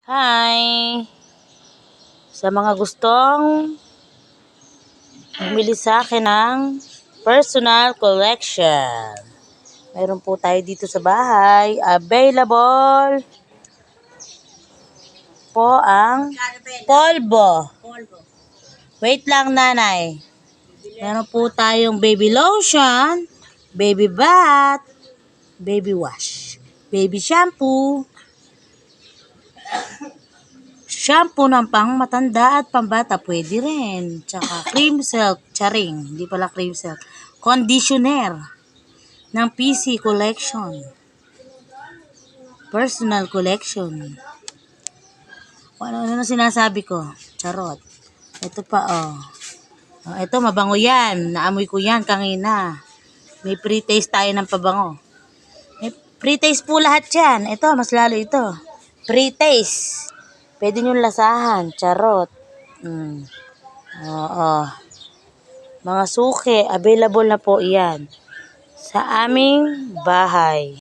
Hi! Sa mga gustong bumili sa akin ng personal collection, meron po tayo dito sa bahay. Available po ang polvo. Wait lang, nanay. Meron po tayong baby lotion, baby bath, baby wash, baby shampoo, shampoo ng pang matanda at pambata, pwede rin. Tsaka cream silk, charing, hindi pala cream silk. Conditioner ng PC collection. Personal collection. Ano na sinasabi ko? Charot. Ito pa, oh. Ito, mabango yan. Naamoy ko yan kanina. May pre-taste tayo ng pabango. May pre-taste po lahat yan. Ito, mas lalo ito. Pre-taste. Pwede nyo lasahan. Charot. Oo. Mga suke, available na po yan sa aming bahay.